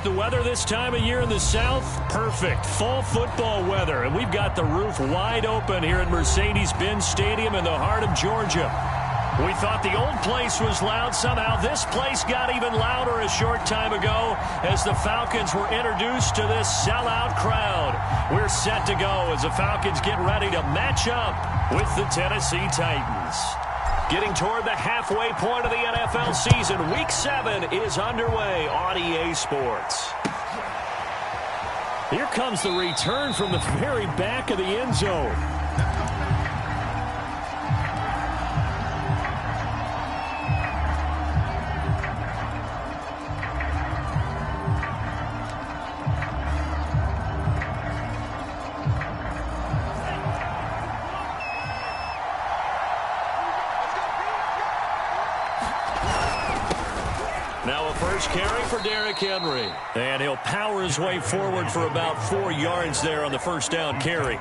the weather this time of year in the South? Perfect. Fall football weather. And we've got the roof wide open here at Mercedes-Benz Stadium in the heart of Georgia. We thought the old place was loud. Somehow this place got even louder a short time ago as the Falcons were introduced to this sellout crowd. We're set to go as the Falcons get ready to match up with the Tennessee Titans. Getting toward the halfway point of the NFL season, Week 7 is underway on EA Sports. Here comes the return from the very back of the end zone. Carry for Derrick Henry. And he'll power his way forward for about 4 yards there on the first down carry.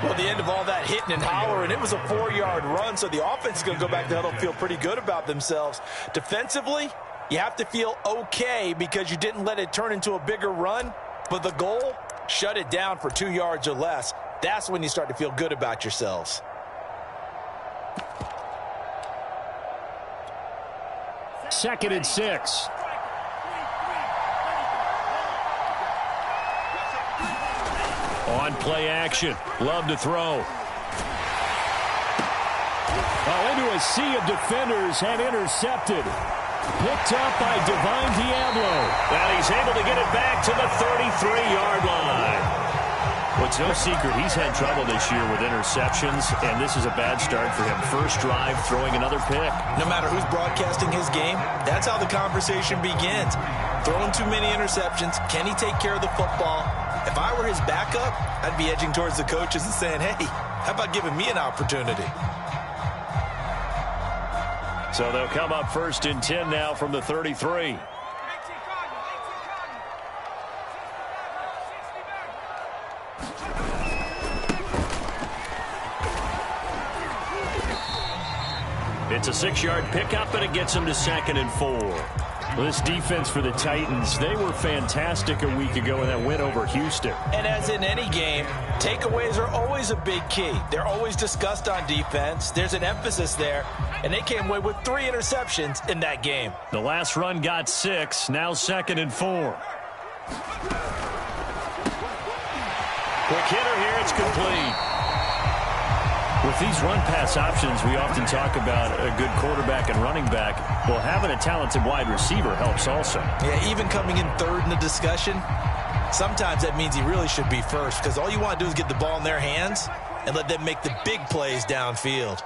Well, the end of all that hitting and hollering, it was a 4-yard run, so the offense is going to go back to huddle and feel pretty good about themselves. Defensively, you have to feel okay because you didn't let it turn into a bigger run, but the goal, shut it down for 2 yards or less. That's when you start to feel good about yourselves. Second and 6. On play action. Love to throw. Oh, into a sea of defenders and intercepted. Picked up by Divine Diablo. And he's able to get it back to the 33-yard line. Well, it's no secret he's had trouble this year with interceptions, and this is a bad start for him. First drive, throwing another pick. No matter who's broadcasting his game, that's how the conversation begins. Throwing too many interceptions, can he take care of the football? If I were his backup, I'd be edging towards the coaches and saying, hey, how about giving me an opportunity? So they'll come up first and 10 now from the 33. It's a 6-yard pickup, and it gets him to 2nd and 4. Well, this defense for the Titans, they were fantastic a week ago in that win over Houston. And as in any game, takeaways are always a big key. They're always discussed on defense. There's an emphasis there, and they came away with 3 interceptions in that game. The last run got 6, now 2nd and 4. Quick hitter here, it's complete. With these run-pass options, we often talk about a good quarterback and running back. Well, having a talented wide receiver helps also. Yeah, even coming in third in the discussion, sometimes that means he really should be first because all you want to do is get the ball in their hands and let them make the big plays downfield.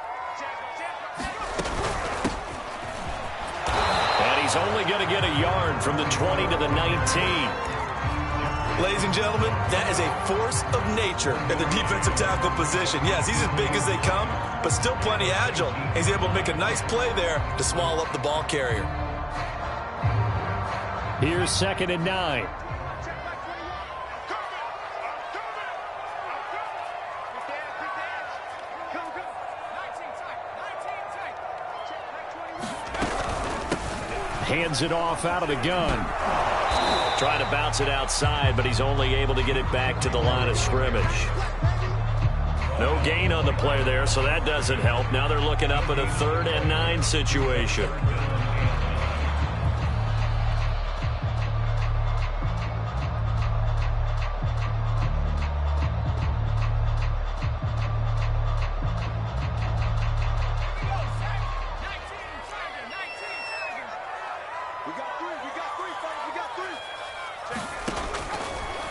And he's only going to get a yard from the 20 to the 19. Ladies and gentlemen, that is a force of nature at the defensive tackle position. Yes, he's as big as they come, but still plenty agile. He's able to make a nice play there to swallow up the ball carrier. Here's 2nd and 9. Hands it off out of the gun. Trying to bounce it outside, but he's only able to get it back to the line of scrimmage. No gain on the play there, so that doesn't help. Now they're looking up at a 3rd and 9 situation.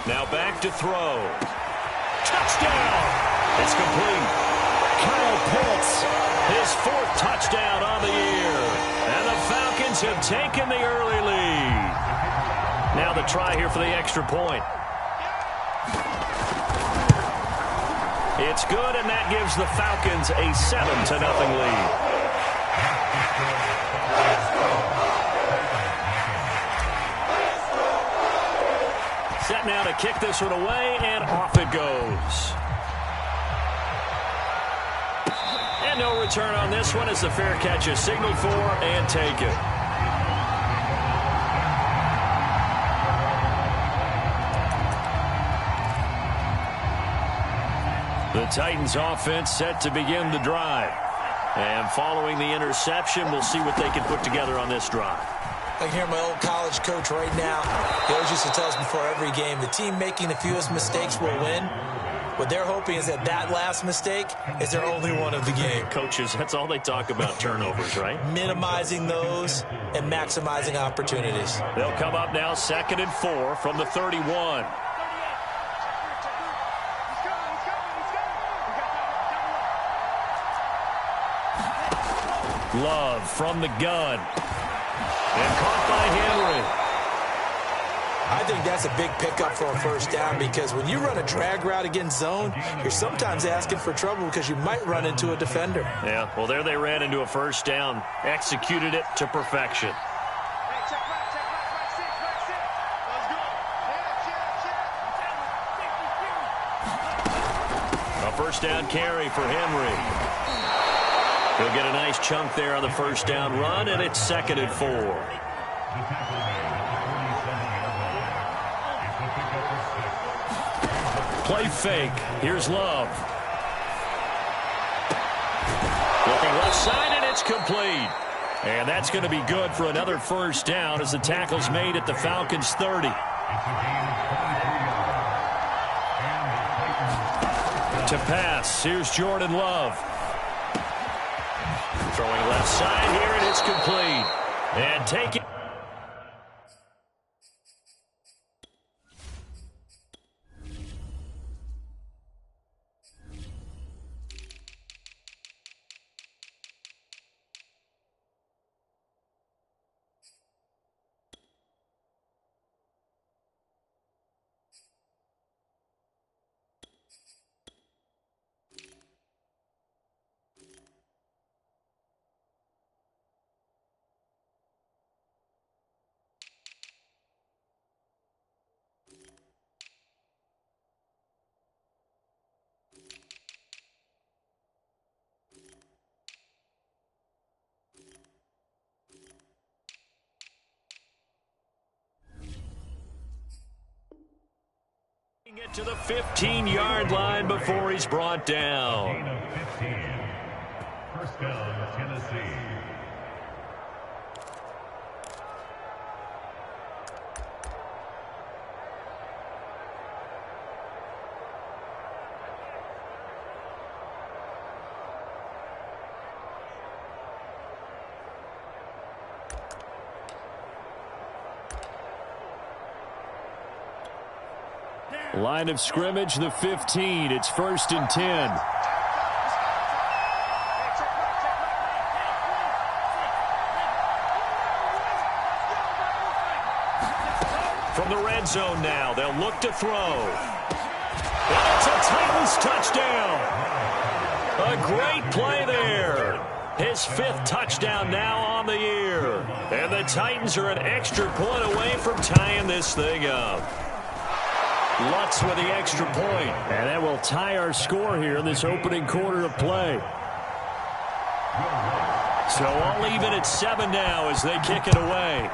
Now back to throw. Touchdown! It's complete. Kyle Pitts, his 4th touchdown on the year. And the Falcons have taken the early lead. Now the try here for the extra point. It's good, and that gives the Falcons a 7-0 lead. Set now to kick this one away, and off it goes. And no return on this one as the fair catch is signaled for and taken. The Titans offense set to begin the drive. And following the interception, we'll see what they can put together on this drive. I can hear my old college coach right now. He always used to tell us before every game, the team making the fewest mistakes will win. What they're hoping is that last mistake is their only one of the game. Coaches, that's all they talk about, turnovers, right? Minimizing those and maximizing opportunities. They'll come up now 2nd and 4 from the 31. Love from the gun. And caught by Henry. I think that's a big pickup for a first down because when you run a drag route against zone, you're sometimes asking for trouble because you might run into a defender. Yeah, well, there they ran into a first down. Executed it to perfection. A first down carry for Henry. He'll get a nice chunk there on the first down run, and it's 2nd and 4. Play fake. Here's Love. Looking left side, and it's complete. And that's going to be good for another first down as the tackle's made at the Falcons' 30. To pass, here's Jordan Love. Throwing left side here, and it's complete. And take it. Get to the 15-yard line before he's brought down. First down, Tennessee. Line of scrimmage, the 15. It's 1st and 10. From the red zone now, they'll look to throw. And it's a Titans touchdown. A great play there. His 5th touchdown now on the year. And the Titans are an extra point away from tying this thing up. Lutz with the extra point. And that will tie our score here in this opening quarter of play. So all even at 7 now as they kick it away.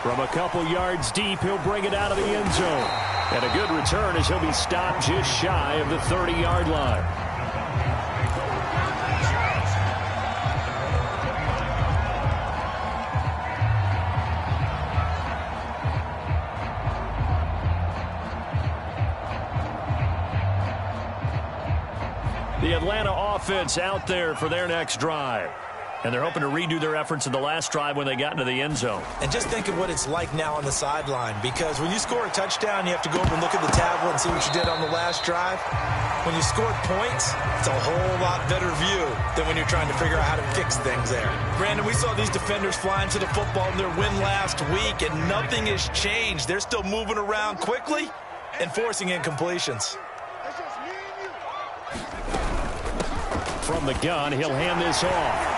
From a couple yards deep, he'll bring it out of the end zone. And a good return as he'll be stopped just shy of the 30-yard line. The Atlanta offense out there for their next drive. And they're hoping to redo their efforts in the last drive when they got into the end zone. And just think of what it's like now on the sideline, because when you score a touchdown, you have to go over and look at the tablet and see what you did on the last drive. When you scored points, it's a whole lot better view than when you're trying to figure out how to fix things there. Brandon, we saw these defenders flying to the football in their win last week, and nothing has changed. They're still moving around quickly and forcing incompletions. From the gun, he'll hand this off.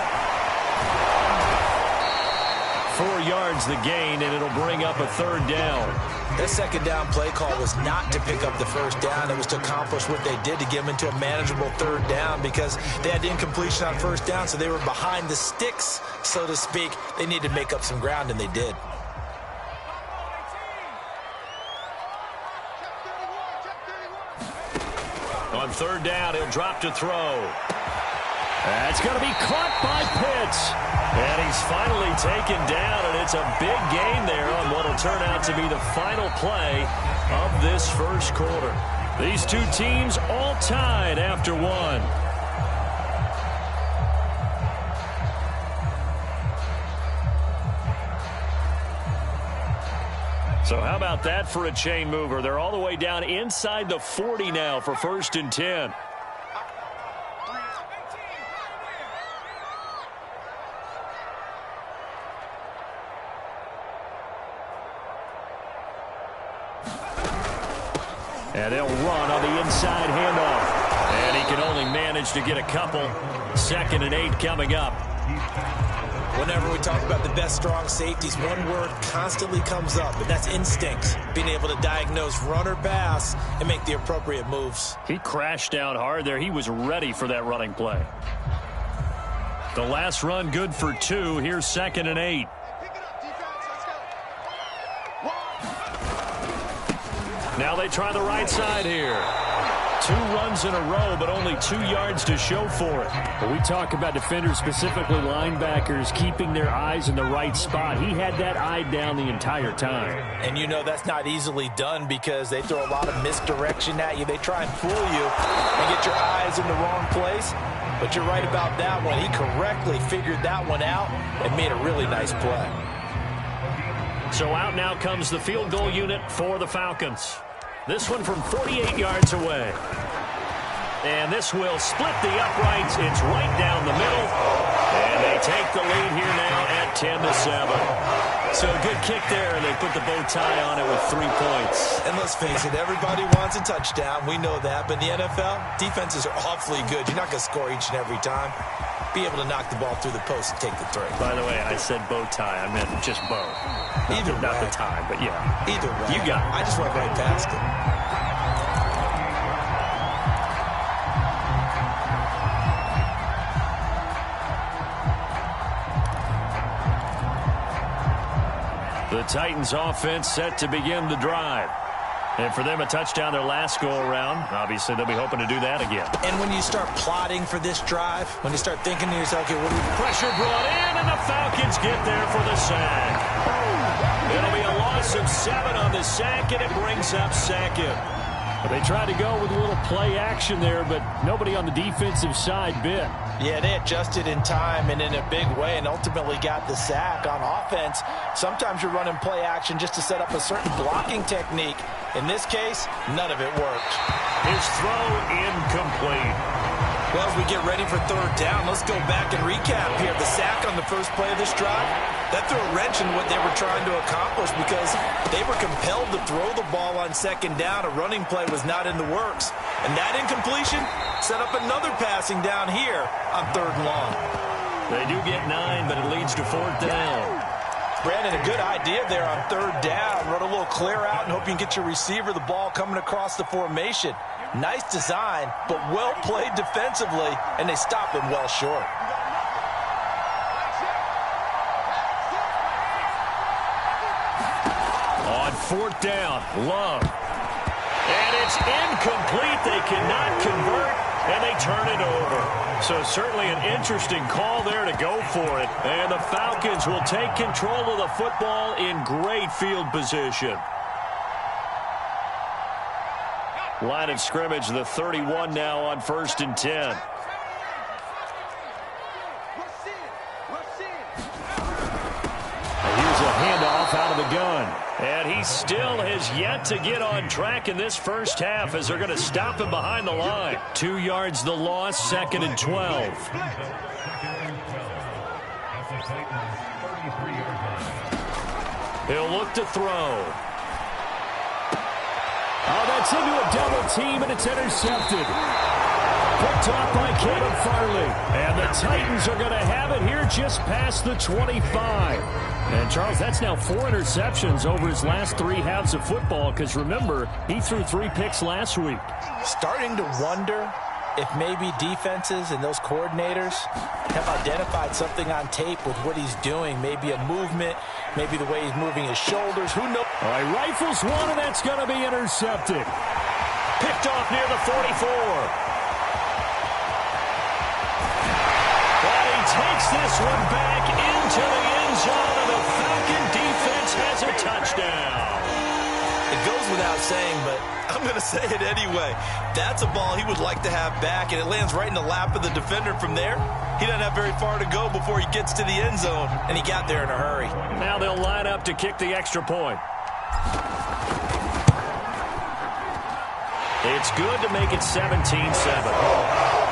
4 yards the gain, and it'll bring up a 3rd down. That 2nd down play call was not to pick up the 1st down. It was to accomplish what they did to get them into a manageable 3rd down because they had incompletion on 1st down, so they were behind the sticks, so to speak. They needed to make up some ground, and they did. third down. He'll drop to throw. That's going to be caught by Pitts. And he's finally taken down, and it's a big gain there on what will turn out to be the final play of this first quarter. These two teams all tied after one. So how about that for a chain mover? They're all the way down inside the 40 now for 1st and 10. And they'll run on the inside handoff. And he can only manage to get a couple. 2nd and 8 coming up. Whenever we talk about the best strong safeties, one word constantly comes up, and that's instinct. Being able to diagnose run or pass and make the appropriate moves. He crashed down hard there. He was ready for that running play. The last run good for 2. Here's 2nd and 8. Now they try the right side here. 2 runs in a row, but only 2 yards to show for it. When we talk about defenders, specifically linebackers, keeping their eyes in the right spot, he had that eye down the entire time. And you know that's not easily done because they throw a lot of misdirection at you. They try and fool you and get your eyes in the wrong place. But you're right about that one. He correctly figured that one out and made a really nice play. So out now comes the field goal unit for the Falcons. This one from 48 yards away. And this will split the uprights. It's right down the middle. And they take the lead here now at 10-7. So a good kick there, and they put the bow tie on it with 3 points. And let's face it, everybody wants a touchdown. We know that. But in the NFL, defenses are awfully good. You're not going to score each and every time. Be able to knock the ball through the post and take the 3. By the way, I said bow tie. I meant just bow. Not the tie, but yeah. Either way. You got it. I just went right past it. The Titans offense set to begin the drive. And for them, a touchdown their last go-around. Obviously, they'll be hoping to do that again. And when you start plotting for this drive, when you start thinking to yourself, okay, what do we... Pressure brought in, and the Falcons get there for the sack. It'll be a loss of 7 on the sack, and it brings up 2nd. They tried to go with a little play action there, but nobody on the defensive side bit. Yeah, they adjusted in time and in a big way and ultimately got the sack on offense. Sometimes you're running play action just to set up a certain blocking technique. In this case, none of it worked. His throw incomplete. Well, as we get ready for 3rd down, let's go back and recap here. The sack on the first play of this drive, that threw a wrench in what they were trying to accomplish because they were compelled to throw the ball on 2nd down. A running play was not in the works. And that incompletion set up another passing down here on 3rd and long. They do get 9, but it leads to 4th down. Brandon, a good idea there on 3rd down. Run a little clear out and hope you can get your receiver the ball coming across the formation. Nice design, but well played defensively, and they stop him well short. On 4th down, Love. And it's incomplete. They cannot convert, and they turn it over. So certainly an interesting call there to go for it. And the Falcons will take control of the football in great field position. Line of scrimmage, the 31 now on 1st and 10. Here's a handoff out of the gun. And he still has yet to get on track in this first half as they're going to stop him behind the line. 2 yards the loss, 2nd and 12. He'll look to throw. Oh, that's into a double team, and it's intercepted. Picked off by Caleb Farley. And the Titans are going to have it here just past the 25. And, Charles, that's now 4 interceptions over his last 3 halves of football because, remember, he threw 3 picks last week. Starting to wonder if maybe defenses and those coordinators have identified something on tape with what he's doing. Maybe a movement, maybe the way he's moving his shoulders. Who knows? All right, rifles one, and that's going to be intercepted. Picked off near the 44. And he takes this one back into the end zone, and the Falcon defense has a touchdown. It goes without saying, but I'm going to say it anyway. That's a ball he would like to have back, and it lands right in the lap of the defender from there. He doesn't have very far to go before he gets to the end zone, and he got there in a hurry. Now they'll line up to kick the extra point. It's good to make it 17-7.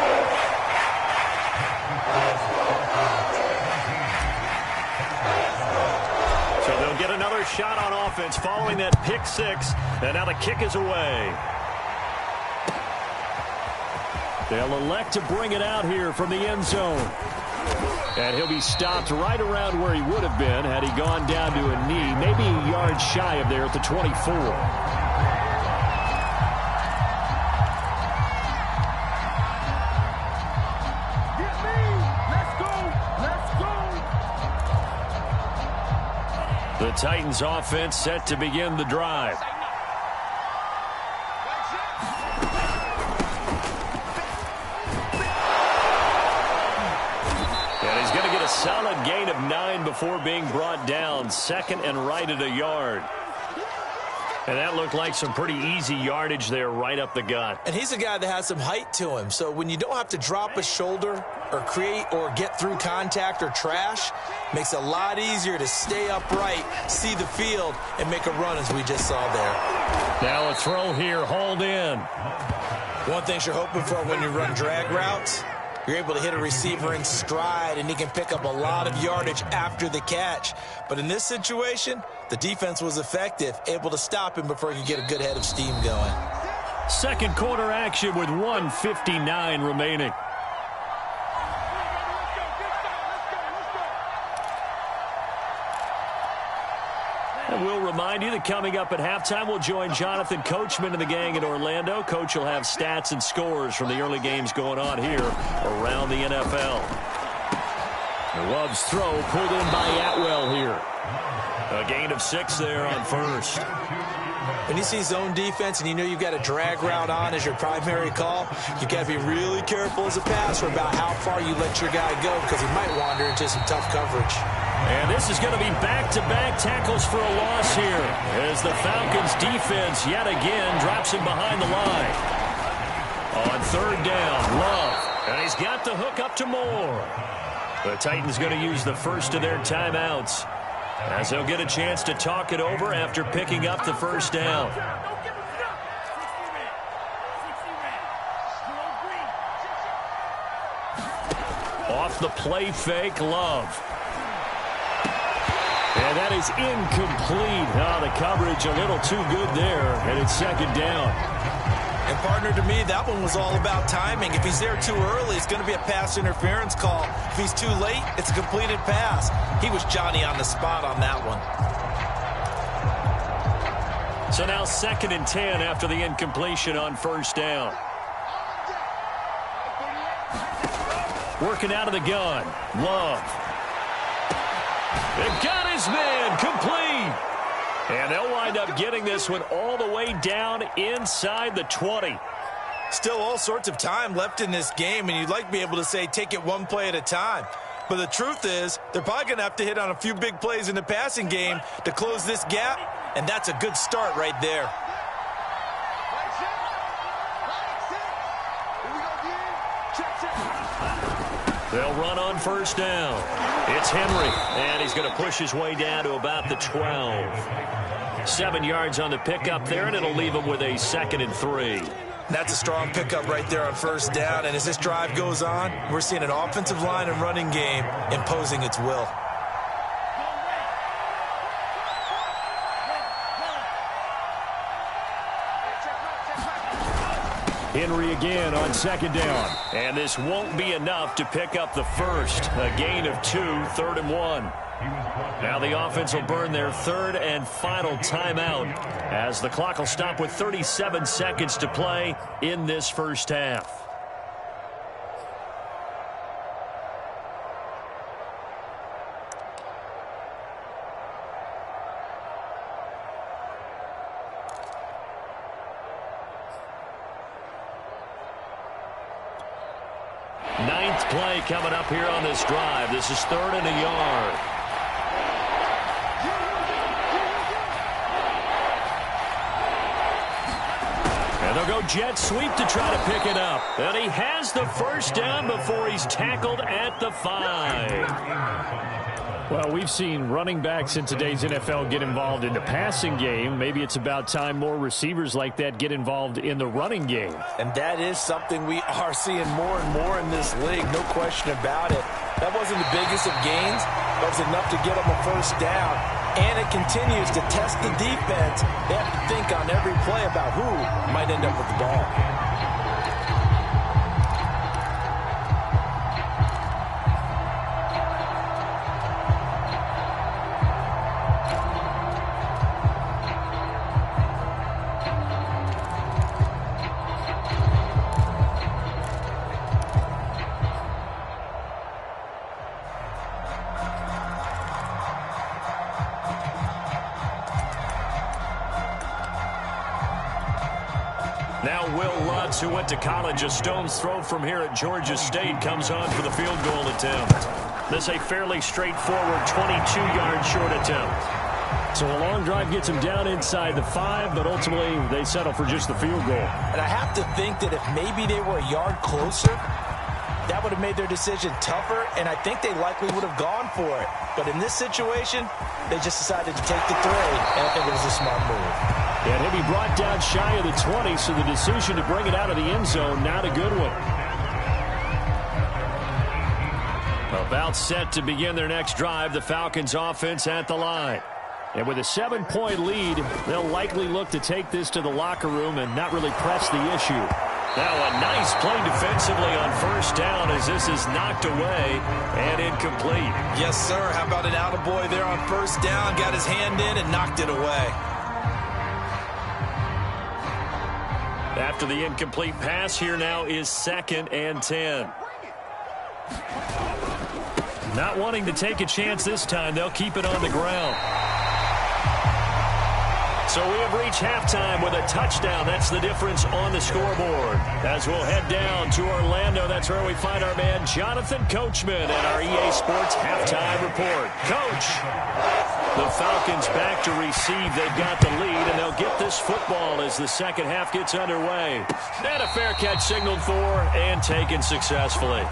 Get another shot on offense following that pick six, and now the kick is away. They'll elect to bring it out here from the end zone. And he'll be stopped right around where he would have been had he gone down to a knee, maybe a yard shy of there at the 24. The Titans offense set to begin the drive. And he's going to get a solid gain of 9 before being brought down. Second and right at a yard. And that looked like some pretty easy yardage there right up the gut. And he's a guy that has some height to him. So when you don't have to drop a shoulder or create or get through contact or trash, makes it a lot easier to stay upright, see the field, and make a run as we just saw there. Now a throw here, hauled in. One thing you're hoping for when you run drag routes, you're able to hit a receiver in stride, and he can pick up a lot of yardage after the catch. But in this situation, the defense was effective, able to stop him before he could get a good head of steam going. Second quarter action with 1:59 remaining. And we'll remind you that coming up at halftime, we'll join Jonathan Coachman and the gang in Orlando. Coach will have stats and scores from the early games going on here around the NFL. Love's throw pulled in by Atwell here. A gain of 6 there on first. When you see zone defense and you know you've got a drag route on as your primary call, you've got to be really careful as a passer about how far you let your guy go because he might wander into some tough coverage. And this is going to be back-to-back tackles for a loss here as the Falcons defense yet again drops him behind the line. On third down, Love. And he's got the hook up to Moore. The Titans going to use the first of their timeouts as they'll get a chance to talk it over after picking up the first down. Off the play fake, Love. And that is incomplete. Oh, the coverage a little too good there, and it's second down. And, partner, to me, that one was all about timing. If he's there too early, it's going to be a pass interference call. If he's too late, it's a completed pass. He was Johnny on the spot on that one. So now 2nd and 10 after the incompletion on first down. Working out of the gun. Love. It got his man complete. And they'll wind up getting this one all the way down inside the 20. Still all sorts of time left in this game, and you'd like to be able to say take it one play at a time. But the truth is, they're probably going to have to hit on a few big plays in the passing game to close this gap, and that's a good start right there. They'll run on first down. It's Henry, and he's going to push his way down to about the 12. 7 yards on the pickup there, and it'll leave him with a 2nd and 3. That's a strong pickup right there on first down, and as this drive goes on, we're seeing an offensive line and running game imposing its will. Henry again on 2nd down. And this won't be enough to pick up the first. A gain of 2, 3rd and 1. Now the offense will burn their 3rd and final timeout as the clock will stop with 37 seconds to play in this first half. 9th play coming up here on this drive. This is 3rd and a yard. And they'll go jet sweep to try to pick it up. And he has the first down before he's tackled at the 5. Well, we've seen running backs in today's NFL get involved in the passing game. Maybe it's about time more receivers like that get involved in the running game. And that is something we are seeing more and more in this league, no question about it. That wasn't the biggest of gains, but it was enough to get them a first down. And it continues to test the defense. They have to think on every play about who might end up with the ball. Now Will Lutz, who went to college a stone's throw from here at Georgia State, comes on for the field goal attempt. This a fairly straightforward 22-yard short attempt. So a long drive gets him down inside the 5, but ultimately they settle for just the field goal. And I have to think that if maybe they were a yard closer, that would have made their decision tougher, and I think they likely would have gone for it. But in this situation, they just decided to take the 3, and I think it was a smart move. And he'll be brought down shy of the 20, so the decision to bring it out of the end zone, not a good one. About set to begin their next drive, the Falcons offense at the line. And with a 7-point lead, they'll likely look to take this to the locker room and not really press the issue. Now a nice play defensively on first down as this is knocked away and incomplete. Yes, sir. How about an attaboy there on first down? Got his hand in and knocked it away. After the incomplete pass, here now is 2nd and 10. Not wanting to take a chance this time, they'll keep it on the ground. So we have reached halftime with a touchdown. That's the difference on the scoreboard. As we'll head down to Orlando, that's where we find our man Jonathan Coachman at our EA Sports Halftime Report. Coach, the Falcons back to receive. They've got the lead, and they'll get this football as the second half gets underway. And a fair catch signaled for and taken successfully.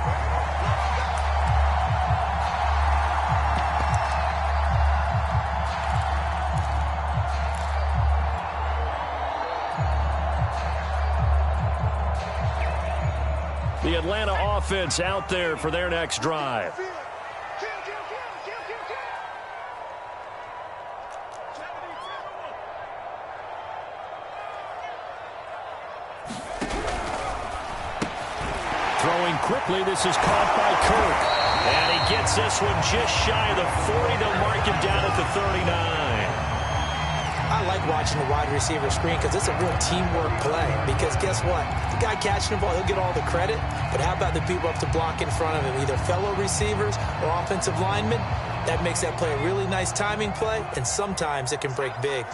The Atlanta offense out there for their next drive. Throwing quickly, this is caught by Kirk. And he gets this one just shy of the 40. They'll mark him down at the 39. I like watching the wide receiver screen because it's a real teamwork play. Because guess what? The guy catching the ball, he'll get all the credit. But how about the people up to block in front of him, either fellow receivers or offensive linemen? That makes that play a really nice timing play, and sometimes it can break big.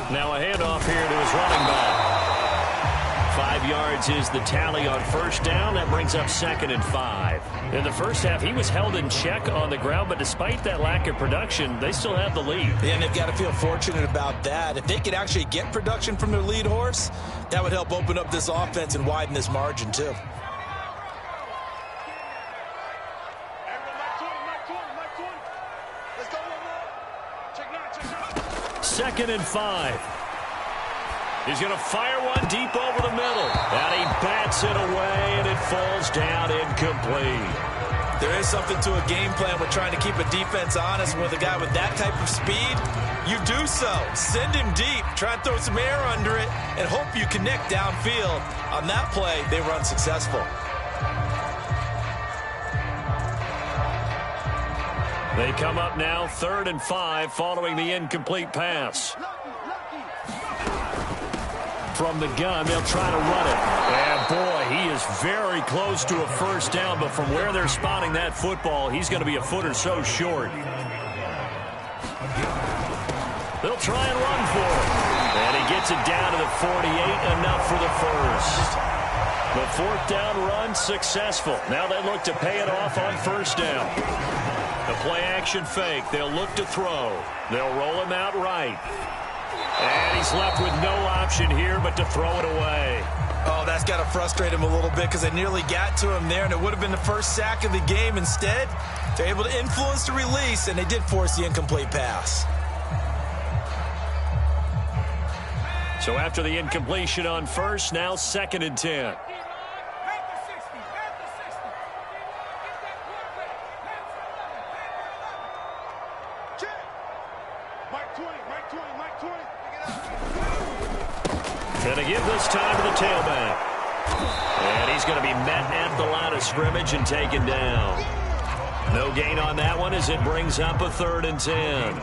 Now a handoff here to his running back. 5 yards is the tally on first down. That brings up 2nd and 5. In the first half, he was held in check on the ground, but despite that lack of production, they still have the lead. Yeah, and they've got to feel fortunate about that. If they could actually get production from their lead horse, that would help open up this offense and widen this margin, too. Second and 5. He's going to fire one deep over the middle. And he bats it away, and it falls down incomplete. There is something to a game plan with trying to keep a defense honest. With a guy with that type of speed, you do so. Send him deep. Try and throw some air under it and hope you connect downfield. On that play, they were unsuccessful. They come up now 3rd and 5 following the incomplete pass. From the gun, they'll try to run it. And boy, he is very close to a first down, but from where they're spotting that football, he's going to be a foot or so short. They'll try and run for it. And he gets it down to the 48, enough for the first. The fourth down run successful. Now they look to pay it off on first down. The play-action fake. They'll look to throw. They'll roll him out right. And he's left with no option here but to throw it away. Oh, that's got to frustrate him a little bit because they nearly got to him there, and it would have been the first sack of the game. Instead, they're able to influence the release, and they did force the incomplete pass. So after the incompletion on first, now 2nd and 10. Going to give this time to the tailback. And he's going to be met at the line of scrimmage and taken down. No gain on that one as it brings up a 3rd and 10.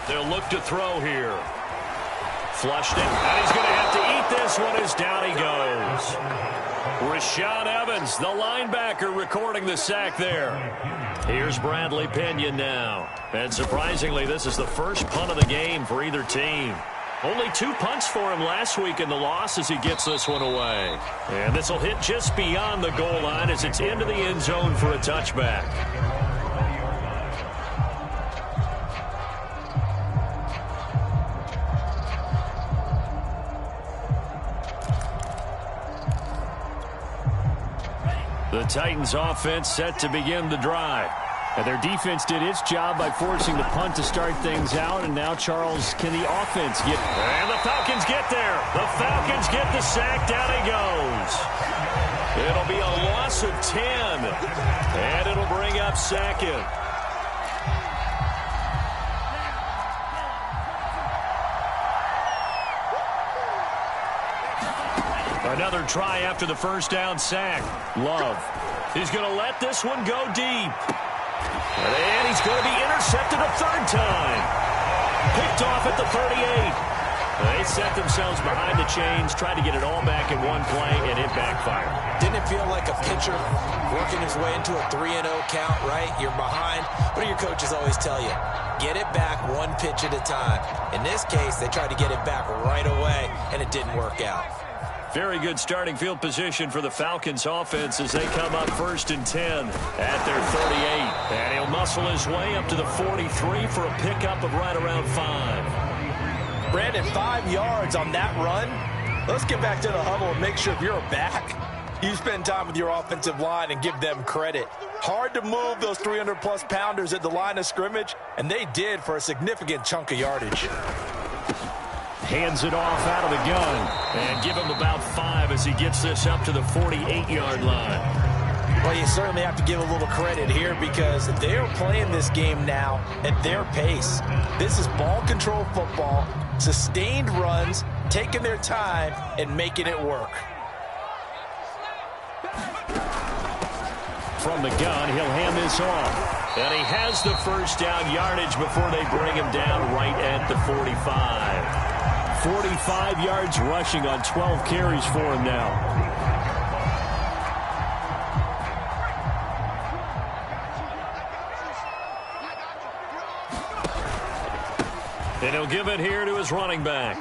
They'll look to throw here. Flushed it, and he's going to have to eat this one as down he goes. Rashaan Evans, the linebacker, recording the sack there. Here's Bradley Pinion now. And surprisingly, this is the first punt of the game for either team. Only 2 punts for him last week in the loss as he gets this one away. And this will hit just beyond the goal line as it's into the end zone for a touchback. The Titans offense set to begin the drive. And their defense did its job by forcing the punt to start things out. And now, Charles, can the offense get... And the Falcons get there. The Falcons get the sack. Down he goes. It'll be a loss of 10. And it'll bring up 2nd. Another try after the first down sack. Love. He's going to let this one go deep. And he's going to be intercepted a 3rd time. Picked off at the 38. They set themselves behind the chains, tried to get it all back in one play, and it backfired. Didn't it feel like a pitcher working his way into a 3-0 count, right? You're behind. What do your coaches always tell you? Get it back one pitch at a time. In this case, they tried to get it back right away, and it didn't work out. Very good starting field position for the Falcons offense as they come up 1st and 10 at their 38. And he'll muscle his way up to the 43 for a pickup of right around 5. Brandon, 5 yards on that run. Let's get back to the huddle and make sure if you're a back, you spend time with your offensive line and give them credit. Hard to move those 300-plus pounders at the line of scrimmage, and they did for a significant chunk of yardage. Hands it off out of the gun and give him about 5 as he gets this up to the 48-yard line. Well, you certainly have to give a little credit here because they are playing this game now at their pace. This is ball control football, sustained runs, taking their time and making it work. From the gun, he'll hand this off. And he has the first down yardage before they bring him down right at the 45. 45 yards rushing on 12 carries for him now. And he'll give it here to his running back.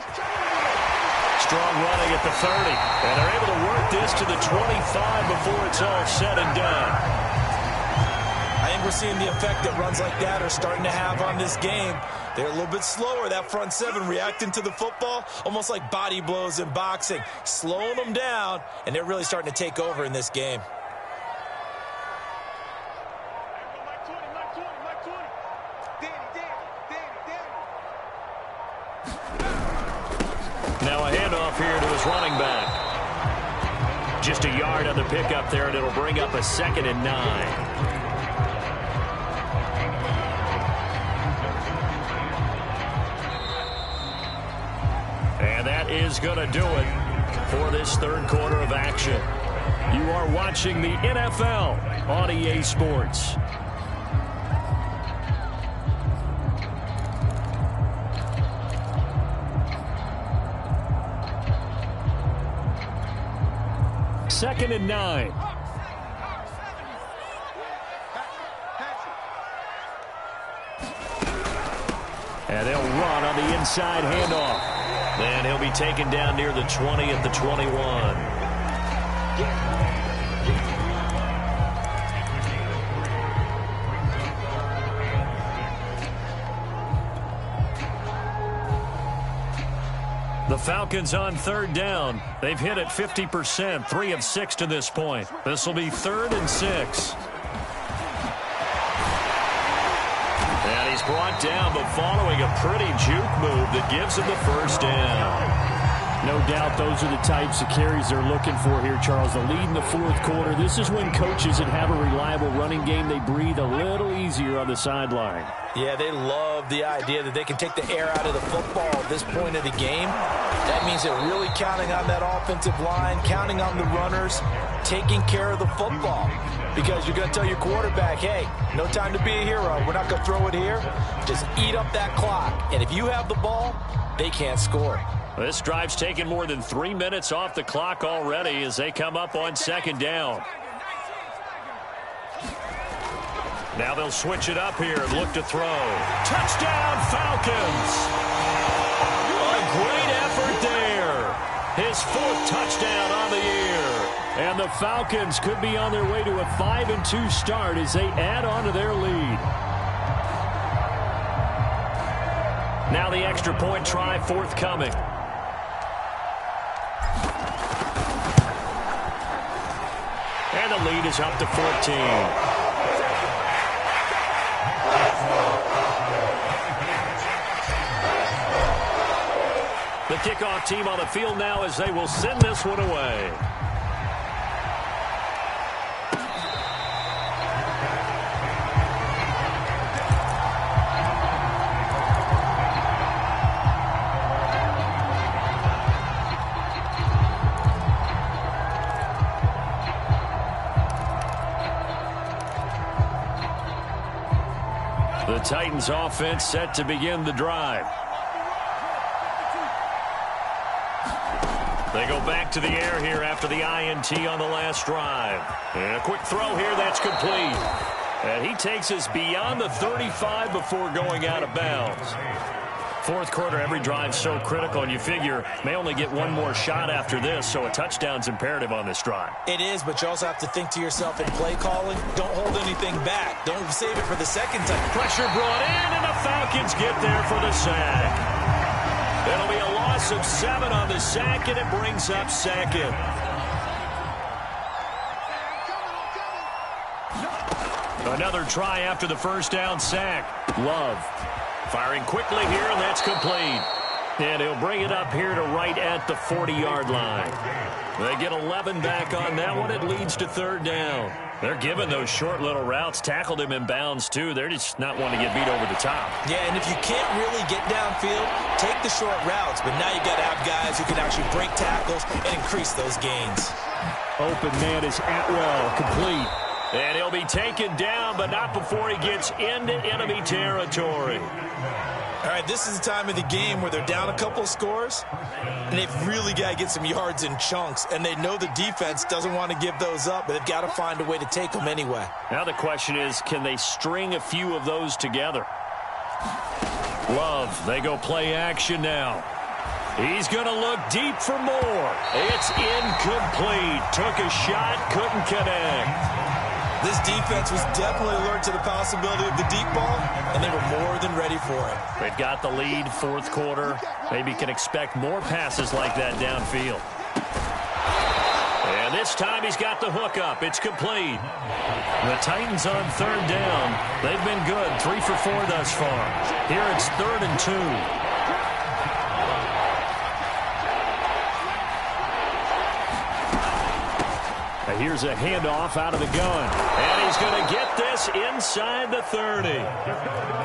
Strong running at the 30. And they're able to work this to the 25 before it's all said and done. I think we're seeing the effect that runs like that are starting to have on this game. They're a little bit slower, that front 7 reacting to the football, almost like body blows in boxing, slowing them down, and they're really starting to take over in this game. Now a handoff here to his running back. Just a yard on the pickup there, and it'll bring up a 2nd and 9. And that is going to do it for this 3rd quarter of action. You are watching the NFL on EA Sports. Second and 9. And they'll run on the inside handoff. And he'll be taken down near the 20 at the 21. The Falcons on third down. They've hit it 50%, 3 of 6 to this point. This will be 3rd and 6. And he's brought down, but following a pretty juke move that gives him the first down. No doubt those are the types of carries they're looking for here, Charles. The lead in the fourth quarter. This is when coaches that have a reliable running game, they breathe a little easier on the sideline. Yeah, they love the idea that they can take the air out of the football at this point of the game. That means they're really counting on that offensive line, counting on the runners, taking care of the football. Because you're going to tell your quarterback, hey, no time to be a hero. We're not going to throw it here. Just eat up that clock. And if you have the ball, they can't score. This drive's taken more than 3 minutes off the clock already as they come up on second down. Now they'll switch it up here and look to throw. Touchdown, Falcons! A great effort there. His 4th touchdown on the year. And the Falcons could be on their way to a 5-2 start as they add on to their lead. Now the extra point try forthcoming. And the lead is up to 14. The kickoff team on the field now as they will send this one away. The Titans offense set to begin the drive. They go back to the air here after the INT on the last drive. And a quick throw here that's complete. And he takes us beyond the 35 before going out of bounds. Fourth quarter, every drive's so critical, and you figure may only get one more shot after this, so a touchdown's imperative on this drive. It is, but you also have to think to yourself in play calling, don't hold anything back. Don't save it for the second time. Pressure brought in, and the Falcons get there for the sack. It'll be a loss of 7 on the sack, and it brings up second. Another try after the first down sack. Love firing quickly here, and that's complete. And he'll bring it up here to right at the 40-yard line. They get 11 back on that one. It leads to third down. They're giving those short little routes. Tackled him in bounds, too. They're just not wanting to get beat over the top. Yeah, and if you can't really get downfield, take the short routes. But now you got to have guys who can actually break tackles and increase those gains. Open man is Atwell, complete. And he'll be taken down, but not before he gets into enemy territory. All right, this is the time of the game where they're down a couple of scores, and they've really got to get some yards in chunks, and they know the defense doesn't want to give those up, but they've got to find a way to take them anyway. Now the question is, can they string a few of those together? Love, they go play action now. He's going to look deep for more. It's incomplete. Took a shot, couldn't connect. This defense was definitely alert to the possibility of the deep ball, and they were more than ready for it. They've got the lead, fourth quarter. Maybe can expect more passes like that downfield. And this time he's got the hook up. It's complete. The Titans on third down. They've been good, 3 for 4 thus far. Here it's 3rd and 2. Here's a handoff out of the gun. And he's going to get this inside the 30.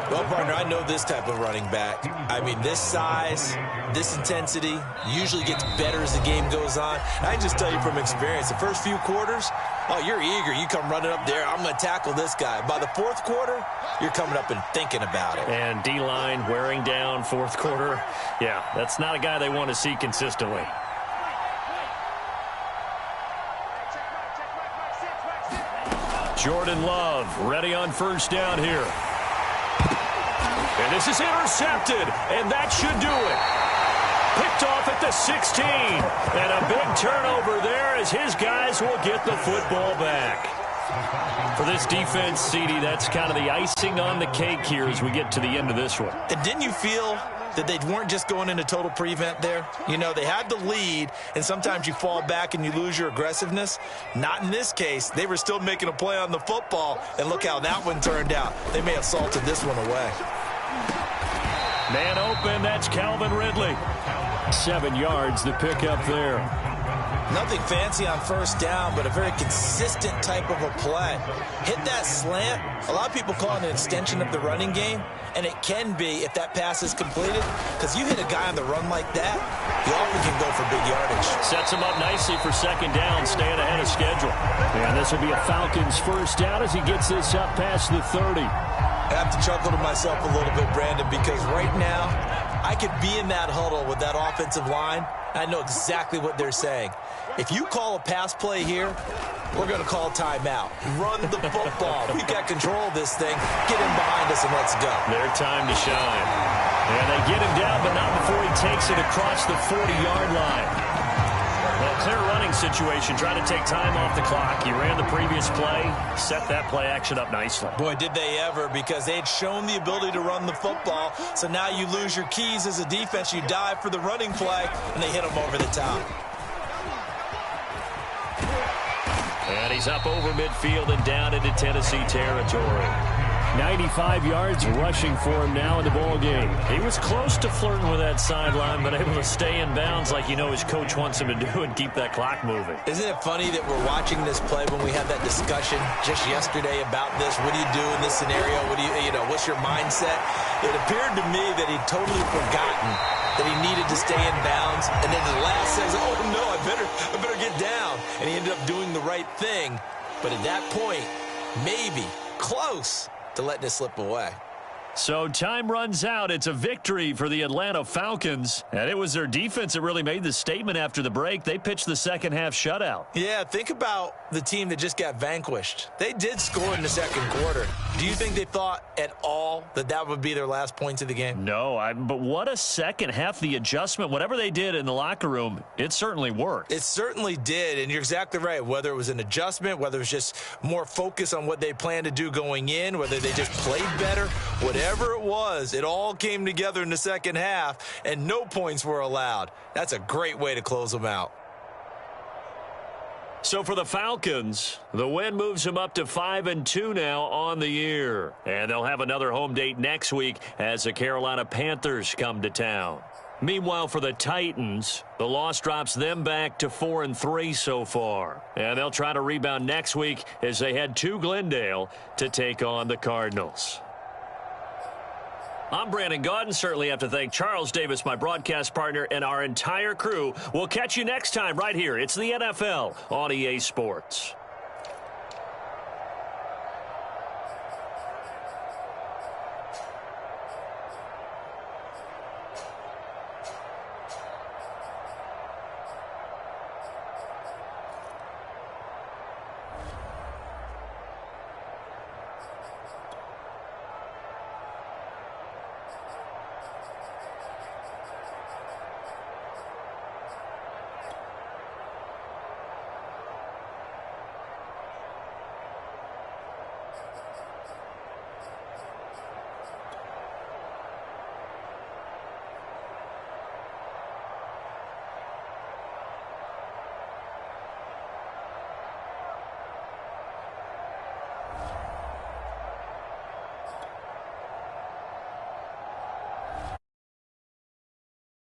Well, partner, I know this type of running back. I mean, this size, this intensity usually gets better as the game goes on. And I can just tell you from experience, the first few quarters, oh, you're eager. You come running up there, I'm going to tackle this guy. By the fourth quarter, you're coming up and thinking about it. And D-line wearing down fourth quarter. Yeah, that's not a guy they want to see consistently. Jordan Love ready on first down here. And And this is intercepted, and that should do it. Picked off at the 16. And a big turnover there as his guys will get the football back. For this defense, CD, that's kind of the icing on the cake here as we get to the end of this one. And didn't you feel that they weren't just going into total prevent there? You know, they had the lead, and sometimes you fall back and you lose your aggressiveness. Not in this case. They were still making a play on the football, and look how that one turned out. They may have salted this one away. Man open, that's Calvin Ridley. 7 yards to pick up there. Nothing fancy on first down, but a very consistent type of a play. Hit that slant. A lot of people call it an extension of the running game, and it can be if that pass is completed, because you hit a guy on the run like that, he often can go for big yardage. Sets him up nicely for second down, staying ahead of schedule. And this will be a Falcons first down as he gets this up past the 30. I have to chuckle to myself a little bit, Brandon, because right now I could be in that huddle with that offensive line. I know exactly what they're saying. If you call a pass play here, we're going to call timeout. Run the football. We've got control of this thing. Get him behind us and let's go. Their time to shine. And they get him down, but not before he takes it across the 40-yard line. Well, clear running situation, trying to take time off the clock. He ran the previous play, set that play action up nicely. Boy, did they ever, because they had shown the ability to run the football. So now you lose your keys as a defense. You dive for the running play, and they hit him over the top. And he's up over midfield and down into Tennessee territory. 95 yards rushing for him now in the ball game. He was close to flirting with that sideline, but able to stay in bounds like you know his coach wants him to do and keep that clock moving. Isn't it funny that we're watching this play when we had that discussion just yesterday about this? What do you do in this scenario? What do you know, what's your mindset? It appeared to me that he'd totally forgotten that he needed to stay in bounds, and then the last says, oh no, I better get down. And he ended up doing the right thing. But at that point, maybe close to letting it slip away. So time runs out. It's a victory for the Atlanta Falcons. And it was their defense that really made the statement after the break. They pitched the second half shutout. Yeah, think about the team that just got vanquished. They did score in the second quarter. Do you think they thought at all that that would be their last points of the game? No, but what a second half. The adjustment, whatever they did in the locker room, it certainly worked. It certainly did, and you're exactly right. Whether it was an adjustment, whether it was just more focus on what they planned to do going in, whether they just played better, whatever it was, it all came together in the second half, and no points were allowed. That's a great way to close them out. So for the Falcons, the win moves them up to 5-2 now on the year. And they'll have another home date next week as the Carolina Panthers come to town. Meanwhile, for the Titans, the loss drops them back to 4-3 so far. And they'll try to rebound next week as they head to Glendale to take on the Cardinals. I'm Brandon Gaudin. Certainly have to thank Charles Davis, my broadcast partner, and our entire crew. We'll catch you next time right here. It's the NFL on EA Sports.